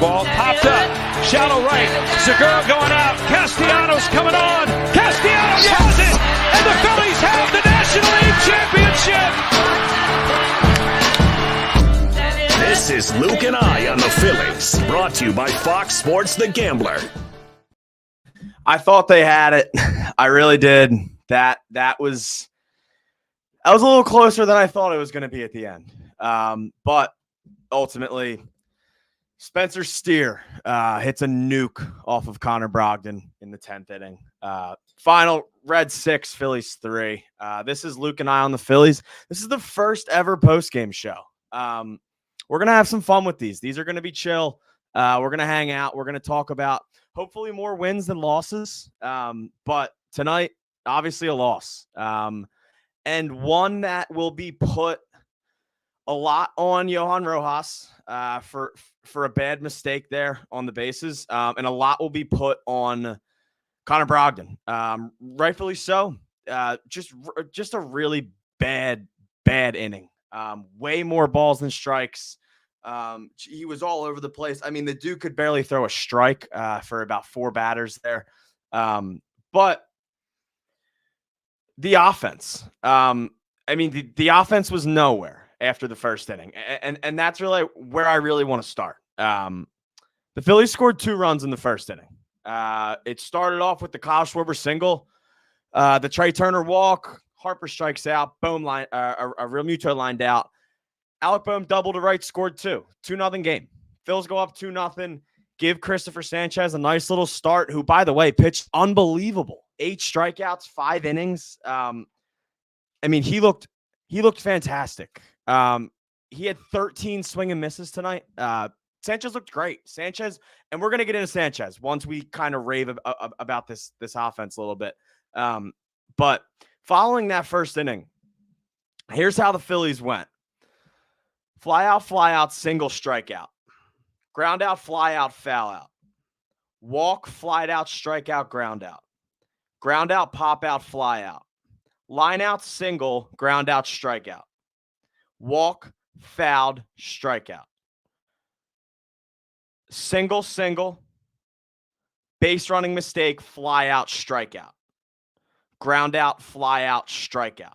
ball. Popped up. Shallow right. Segura going out. Castellanos coming on. Castellanos has it. And the Phillies have the National League championship. This is Luke and I on the Phillies. Brought to you by Fox Sports The Gambler. I thought they had it. I really did. That was a little closer than I thought it was going to be at the end. But ultimately, Spencer Steer hits a nuke off of Connor Brogdon in the 10th inning. Final, Reds 6, Phillies 3. This is Luke and I on the Phillies. This is the first ever postgame show. We're going to have some fun with these. These are going to be chill. We're going to hang out. We're going to talk about hopefully more wins than losses. But tonight, obviously a loss. And one that will be put a lot on Johan Rojas for a bad mistake there on the bases. And a lot will be put on Connor Brogdon. Rightfully so. Just a really bad inning. Way more balls than strikes. He was all over the place. I mean, the dude could barely throw a strike for about 4 batters there. But the offense, the offense was nowhere after the first inning. And that's really where I really want to start. The Phillies scored 2 runs in the first inning. It started off with the Kyle Schwarber single, the Trey Turner walk, Harper strikes out, Bohm line, a Real Muto lined out. Alec Bohm double to right, scored 2. 2-0 game. Phils go up 2-0. Give Cristopher Sanchez a nice little start, who, by the way, pitched unbelievable. 8 strikeouts, 5 innings. He looked fantastic. He had 13 swing and misses tonight. Sanchez looked great. Sanchez, and we're going to get into Sanchez once we kind of rave about this offense a little bit. But following that first inning, here's how the Phillies went. Fly out, single strikeout. Ground out, fly out, foul out. Walk, fly out, strike out, ground out. Ground out, pop out, fly out. Line out, single, ground out, strikeout. Walk, fouled, strikeout. Single, base running mistake, fly out, strikeout. Ground out, fly out, strikeout.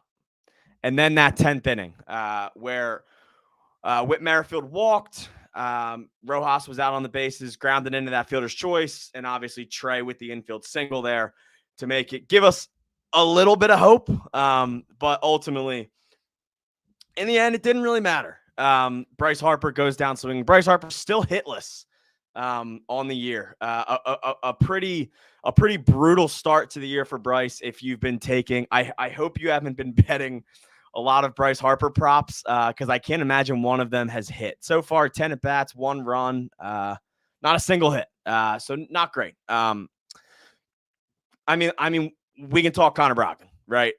And then that 10th inning where Whit Merrifield walked. Rojas was out on the bases, grounded into that fielder's choice, and obviously Trey with the infield single there to give us a little bit of hope. But ultimately, in the end, it didn't really matter. Bryce Harper goes down swinging. Bryce Harper still hitless on the year. A pretty brutal start to the year for Bryce. If you've been taking, I hope you haven't been betting a lot of Bryce Harper props because I can't imagine one of them has hit. So far, 10 at bats, 1 run, not a single hit. So not great. We can talk Connor Brogdon, right?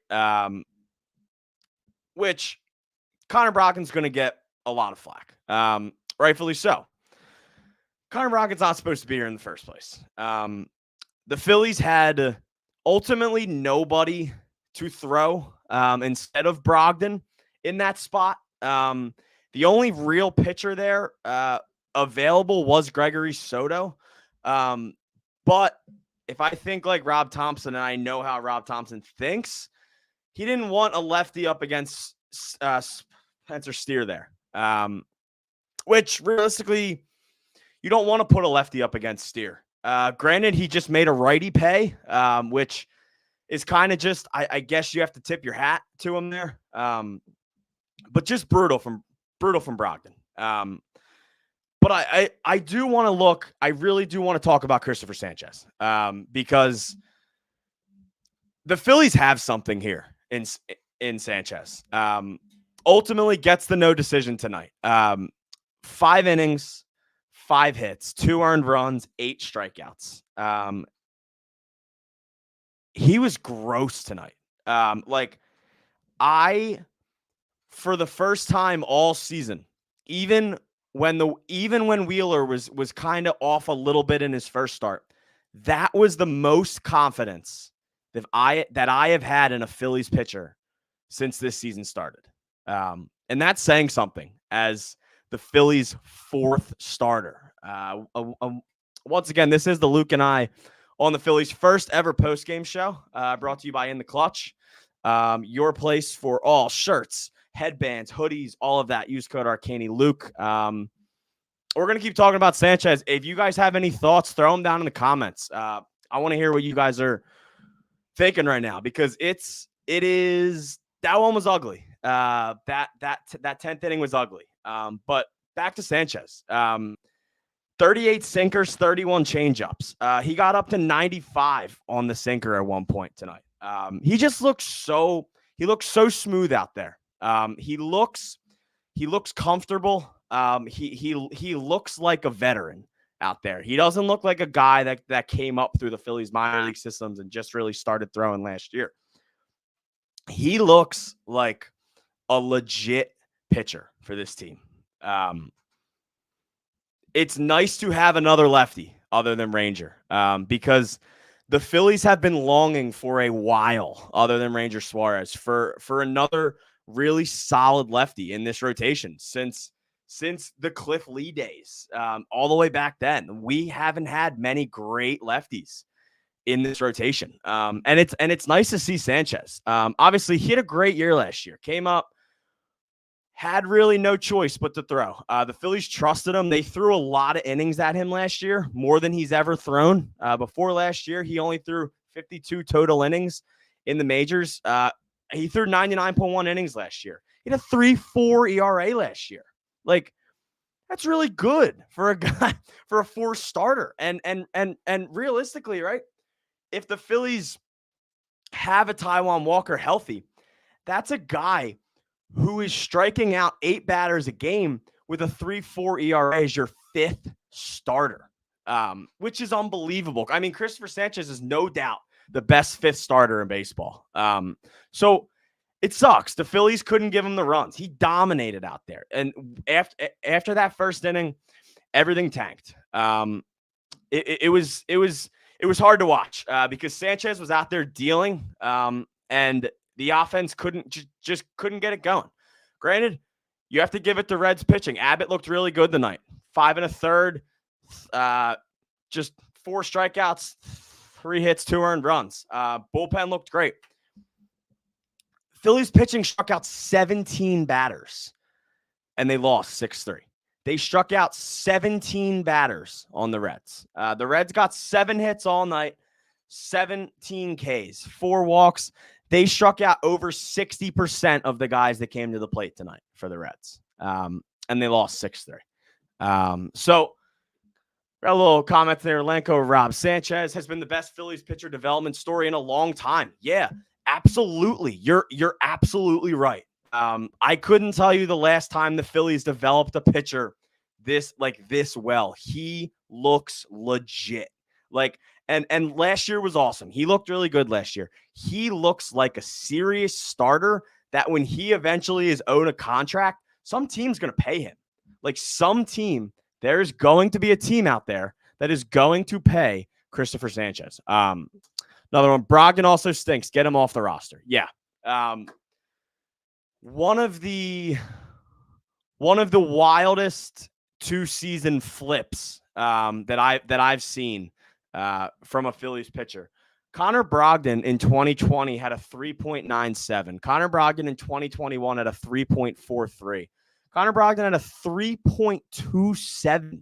Which Connor Brogdon's going to get a lot of flack, rightfully so. Connor Brogdon's not supposed to be here in the first place. The Phillies had ultimately nobody to throw instead of Brogdon in that spot. The only real pitcher there available was Gregory Soto. But if I think like Rob Thompson, and I know how Rob Thompson thinks, he didn't want a lefty up against Spencer Steer there. Which realistically, you don't want to put a lefty up against Steer. Granted, he just made a righty pay, which is kind of just, I guess you have to tip your hat to him there. But just brutal from Brogdon. But I do want to look, I really do want to talk about Cristopher Sanchez because the Phillies have something here in Sanchez. Ultimately gets the no decision tonight. 5 innings, 5 hits, 2 earned runs, 8 strikeouts. He was gross tonight. For the first time all season, even when Wheeler was kind of off a little bit in his first start, that was the most confidence that I have had in a Phillies pitcher since this season started. And that's saying something, as the Phillies' fourth starter. Once again, this is the Luke and I on the Phillies' first ever postgame show, brought to you by In the Clutch. Your place for all shirts, headbands, hoodies, all of that. Use code Arcani Luke. We're going to keep talking about Sanchez. If you guys have any thoughts, throw them down in the comments. I want to hear what you guys are thinking right now, because that one was ugly. That 10th inning was ugly. But back to Sanchez. 38 sinkers, 31 changeups. He got up to 95 on the sinker at one point tonight. He just looks so smooth out there. He looks comfortable. He looks like a veteran out there. He doesn't look like a guy that came up through the Phillies minor league systems and just really started throwing last year. He looks like a legit pitcher for this team. It's nice to have another lefty other than Ranger, because the Phillies have been longing for a while, other than Ranger Suarez, for another really solid lefty in this rotation since the Cliff Lee days, all the way back then. We haven't had many great lefties in this rotation. And it's nice to see Sanchez. Obviously, he had a great year last year. Came up, had really no choice but to throw. The Phillies trusted him. They threw a lot of innings at him last year, more than he's ever thrown. Before last year, he only threw 52 total innings in the majors. He threw 99.1 innings last year. He had a 3.4 ERA last year. Like, that's really good for a guy, for a fourth starter. And realistically, right, if the Phillies have a Taijuan Walker healthy, that's a guy who is striking out 8 batters a game with a 3.4 ERA as your fifth starter, which is unbelievable. I mean, Cristopher Sanchez is no doubt the best fifth starter in baseball. So it sucks. The Phillies couldn't give him the runs. He dominated out there. And after that first inning, everything tanked. It was hard to watch because Sanchez was out there dealing, and the offense couldn't get it going. Granted, you have to give it to Reds pitching. Abbott looked really good tonight. 5 1/3, just 4 strikeouts, 3 hits, 2 earned runs. Bullpen looked great. Phillies pitching struck out 17 batters, and they lost 6-3. They struck out 17 batters on the Reds. The Reds got 7 hits all night, 17 Ks, 4 walks. They struck out over 60% of the guys that came to the plate tonight for the Reds, and they lost 6-3. So got a little comment there. Lenko Rob Sanchez has been the best Phillies pitcher development story in a long time. Yeah, absolutely. You're absolutely right. I couldn't tell you the last time the Phillies developed a pitcher this well. He looks legit. And last year was awesome. He looked really good last year. He looks like a serious starter that when he eventually is owed a contract, some team's going to pay him. There's going to be a team out there that is going to pay Cristopher Sanchez. Another one, Brogdon also stinks. Get him off the roster. Yeah. One of the wildest 2-season flips that I've seen from a Phillies pitcher. Connor Brogdon in 2020 had a 3.97. Connor Brogdon in 2021 had a 3.43. Connor Brogdon had a 3.27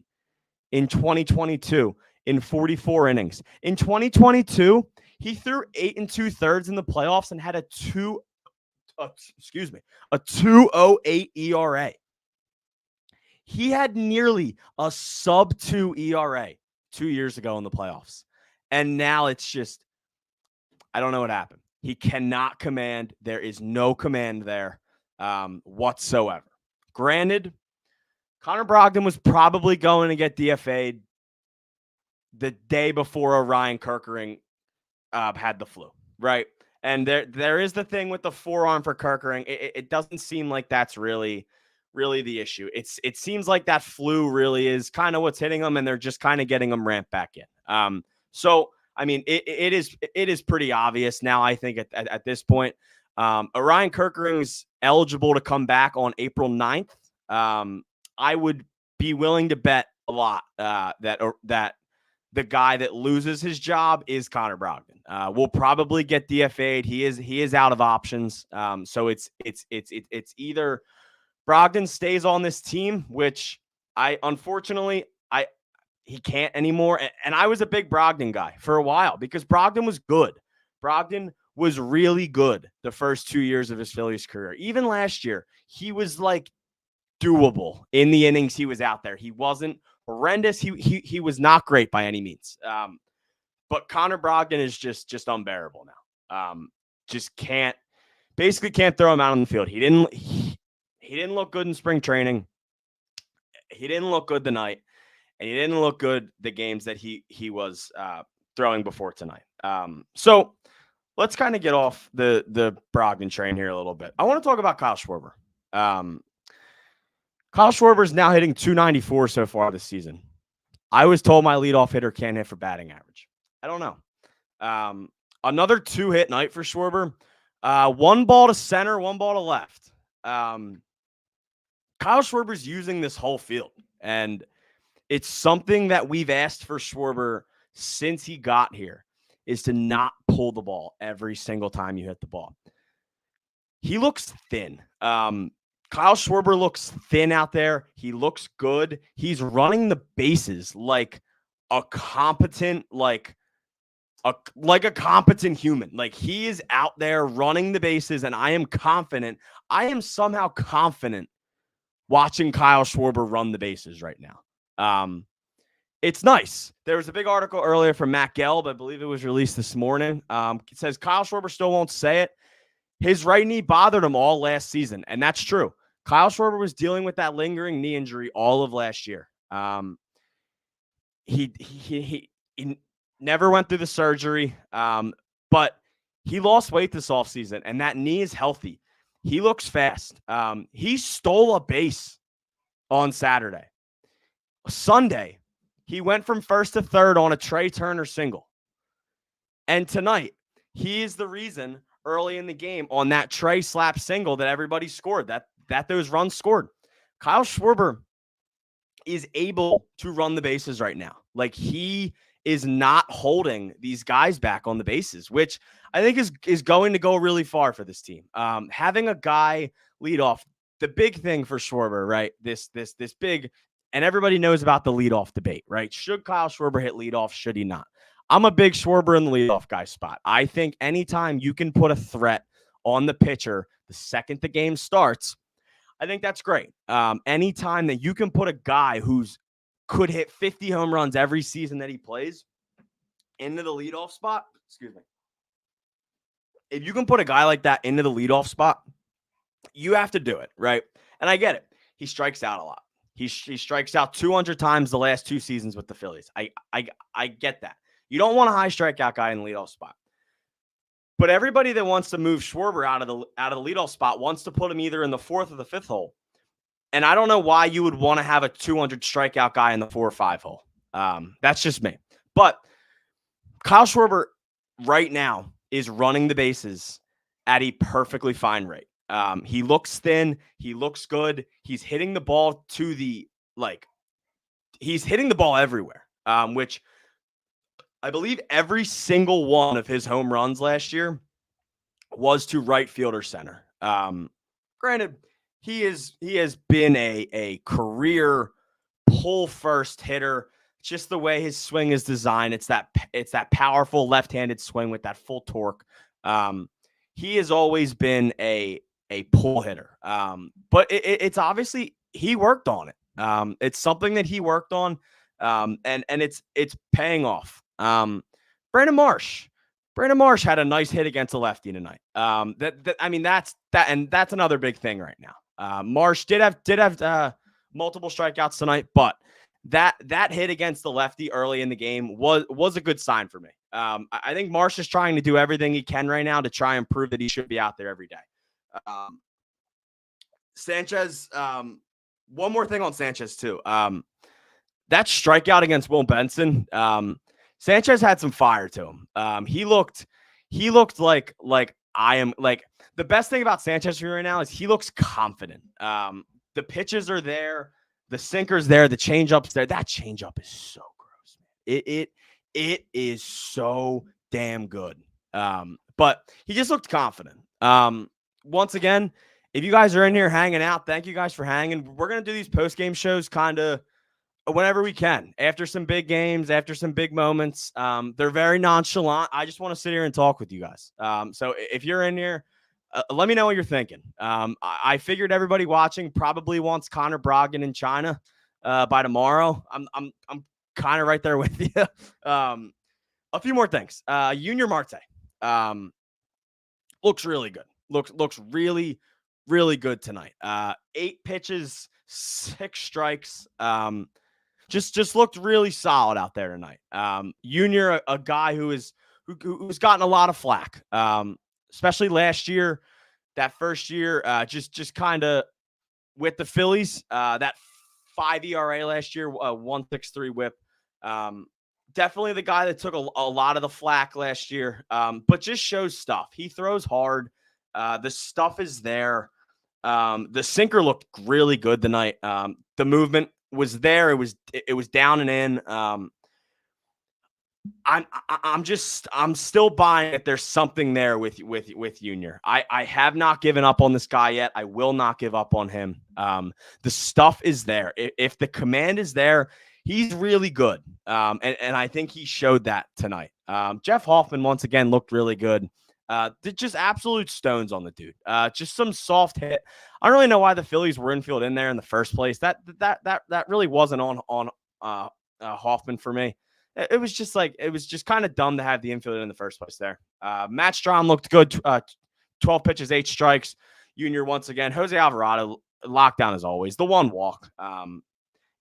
in 2022 in 44 innings. In 2022, he threw 8 2/3 in the playoffs and had a 2.08 ERA. He had nearly a sub-2 ERA 2 years ago in the playoffs. And now it's just, I don't know what happened. He cannot command. There is no command there whatsoever. Granted, Connor Brogdon was probably going to get DFA'd the day before Orion Kerkering had the flu, right? And there is the thing with the forearm for Kerkering. It doesn't seem like that's really the issue. It seems like that flu really is kind of what's hitting him, and they're just kind of getting him ramped back in. So I mean, it is pretty obvious now, I think, at this point. Orion Kerkering's eligible to come back on April 9th. I would be willing to bet a lot that the guy that loses his job is Connor Brogdon. We'll probably get DFA'd. He is out of options. So it's either Brogdon stays on this team, which he can't anymore. And I was a big Brogdon guy for a while because Brogdon was good. Brogdon was really good the first 2 years of his Phillies career. Even last year, he was like doable in the innings he was out there. He wasn't horrendous. He was not great by any means. But Connor Brogdon is just unbearable now. Just can't throw him out on the field. He didn't look good in spring training. He didn't look good tonight, and he didn't look good the games that he was throwing before tonight. So let's kind of get off the Brogdon train here a little bit. I want to talk about Kyle Schwarber. Kyle Schwarber is now hitting .294 so far this season. I was told my leadoff hitter can't hit for batting average. I don't know. Another 2-hit night for Schwarber. 1 ball to center, 1 ball to left. Kyle Schwarber's using this whole field, and it's something that we've asked for Schwarber since he got here, is to not pull the ball every single time you hit the ball. He looks thin. Kyle Schwarber looks thin out there. He looks good. He's running the bases like a competent, like a competent human. Like, he is out there running the bases, and I am somehow confident watching Kyle Schwarber run the bases right now. It's nice. There was a big article earlier from Matt Gelb. I believe it was released this morning. It says Kyle Schwarber still won't say it. His right knee bothered him all last season, and that's true. Kyle Schwarber was dealing with that lingering knee injury all of last year. He never went through the surgery, but he lost weight this offseason, and that knee is healthy. He looks fast. He stole a base on Saturday. Sunday, he went from first to third on a Trey Turner single. And tonight, he is the reason early in the game on that Trey slap single that everybody scored, that those runs scored. Kyle Schwarber is able to run the bases right now. Like, he is not holding these guys back on the bases, which I think is going to go really far for this team. Having a guy lead off, the big thing for Schwarber, right? This big, and everybody knows about the leadoff debate, right? Should Kyle Schwarber hit leadoff? Should he not? I'm a big Schwarber in the leadoff guy spot. I think anytime you can put a threat on the pitcher the second the game starts, I think that's great. Anytime that you can put a guy who's could hit 50 home runs every season that he plays into the leadoff spot, if you can put a guy like that into the leadoff spot, you have to do it, right? And I get it. He strikes out a lot. He strikes out 200 times the last 2 seasons with the Phillies. I get that. You don't want a high strikeout guy in the leadoff spot. But everybody that wants to move Schwarber out of the leadoff spot wants to put him either in the 4th or the 5th hole. And I don't know why you would want to have a 200 strikeout guy in the 4 or 5 hole. That's just me. But Kyle Schwarber right now is running the bases at a perfectly fine rate. He looks thin. He looks good. He's hitting the ball he's hitting the ball everywhere, which I believe every single one of his home runs last year was to right field or center. Granted, he has been a career pull first hitter. Just the way his swing is designed, it's that powerful left-handed swing with that full torque. He has always been a pull hitter. But it's obviously he worked on it. It's something that he worked on, and it's paying off. Brandon Marsh had a nice hit against a lefty tonight. That's another big thing right now. Marsh did have multiple strikeouts tonight, but that hit against the lefty early in the game was a good sign for me. I think Marsh is trying to do everything he can right now to try and prove that he should be out there every day. Sanchez, one more thing on Sanchez too. That strikeout against Will Benson, Sanchez had some fire to him. He looked like I am like the best thing about Sanchez right now is he looks confident. The pitches are there. The sinker's there, the changeup's there. That changeup is so gross, man. It is so damn good. But he just looked confident. Once again, if you guys are in here hanging out, thank you guys for hanging. We're gonna do these post-game shows kind of whenever we can, after some big games, after some big moments. They're very nonchalant. I just want to sit here and talk with you guys. So if you're in here, let me know what you're thinking. I figured everybody watching probably wants Connor Brogdon in China by tomorrow. I'm kind of right there with you. A few more things. Junior Marte looks really good. Looks really, really good tonight. 8 pitches, 6 strikes. Just looked really solid out there tonight. Junior, a guy who's gotten a lot of flack, especially last year, that first year, just kind of with the Phillies, that 5 ERA last year, 1.63 WHIP. Definitely the guy that took a lot of the flack last year, but just shows stuff. He throws hard. The stuff is there. The sinker looked really good tonight. The movement was there. It was down and in. I'm still buying that there's something there with Junior. I have not given up on this guy yet. I will not give up on him. The stuff is there. If the command is there, he's really good. And I think he showed that tonight. Jeff Hoffman once again looked really good. Just absolute stones on the dude. Just some soft hit. I don't really know why the Phillies were infield in there in the first place. That really wasn't on Hoffman for me. It was just kind of dumb to have the infield in the first place there. Matt Strahm looked good. 12 pitches, 8 strikes. Junior once again. Jose Alvarado lockdown as always. The one walk.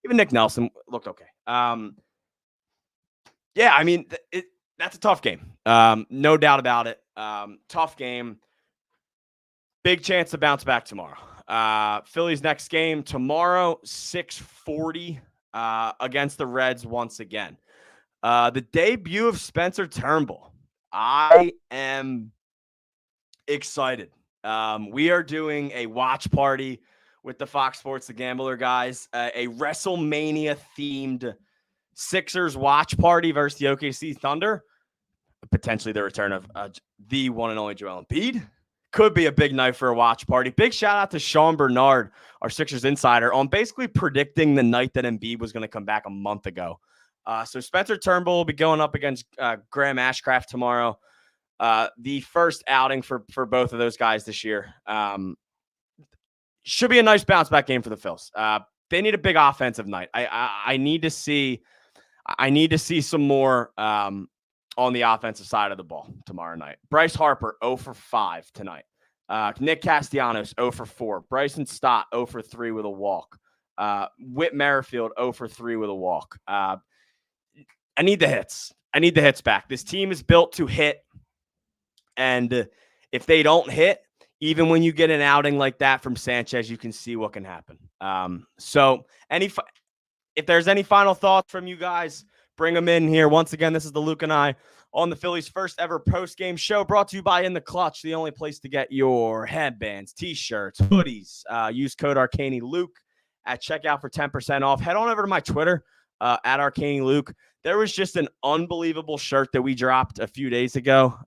Even Nick Nelson looked okay. Yeah, I mean that's a tough game. No doubt about it. Tough game. Big chance to bounce back tomorrow. Phillies next game tomorrow, 6:40 against the Reds once again. The debut of Spencer Turnbull. I am excited. We are doing a watch party with the Fox Sports The Gambler guys, a WrestleMania-themed Sixers watch party versus the OKC Thunder. Potentially the return of the one and only Joel Embiid. Could be a big night for a watch party. Big shout out to Sean Bernard, our Sixers insider, on basically predicting the night that Embiid was going to come back a month ago. So Spencer Turnbull will be going up against Graham Ashcraft tomorrow. The first outing for both of those guys this year. Should be a nice bounce back game for the Phils. They need a big offensive night. I need to see some more on the offensive side of the ball tomorrow night. Bryce Harper 0 for 5 tonight. Nick Castellanos 0 for 4. Bryson Stott 0 for 3 with a walk. Whit Merrifield 0 for 3 with a walk. I need the hits. I need the hits back. This team is built to hit, and if they don't hit, even when you get an outing like that from Sanchez, you can see what can happen. So if there's any final thoughts from you guys, bring them in here. Once again, this is the Luke and I on the Phillies' first ever post-game show, brought to you by In the Clutch, the only place to get your headbands, t-shirts, hoodies. Use code ArcaniLuke at checkout for 10% off. Head on over to my Twitter, at ArcaniLuke. There was just an unbelievable shirt that we dropped a few days ago.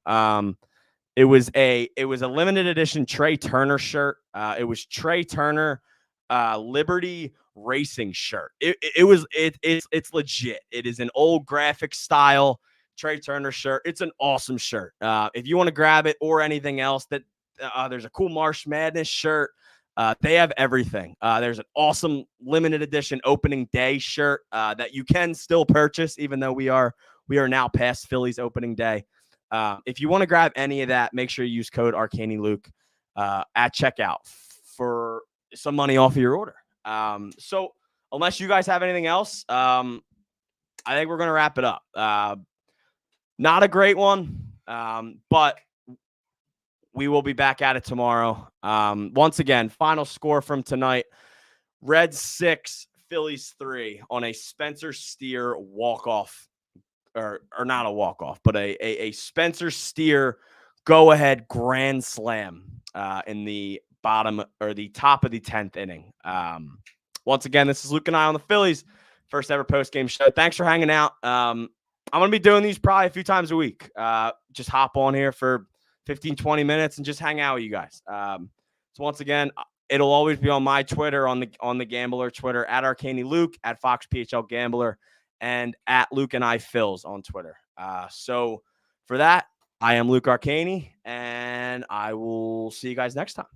It was a limited edition Trey Turner shirt. It was Trey Turner Liberty Racing shirt. It's legit. It is an old graphic style Trey Turner shirt. It's an awesome shirt. If you want to grab it or anything else, that there's a cool March Madness shirt. They have everything. There's an awesome limited edition opening day shirt that you can still purchase, even though we are now past Phillies opening day. If you want to grab any of that, make sure you use code ArcaniLuke at checkout for some money off of your order. So unless you guys have anything else, I think we're going to wrap it up. Not a great one, but we will be back at it tomorrow. Once again, final score from tonight, Reds 6, Phillies 3 on a Spencer Steer walk-off. Or not a walk-off, but a Spencer Steer go-ahead grand slam in the bottom or the top of the 10th inning. Once again, this is Luke and I on the Phillies first ever post-game show. Thanks for hanging out. I'm going to be doing these probably a few times a week. Just hop on here for 15, 20 minutes and just hang out with you guys. So once again, it'll always be on my Twitter, on the Gambler Twitter, at Arcani Luke, at Fox PHL Gambler, and at Luke and I Phils on Twitter. So for that, I am Luke Arcani, and I will see you guys next time.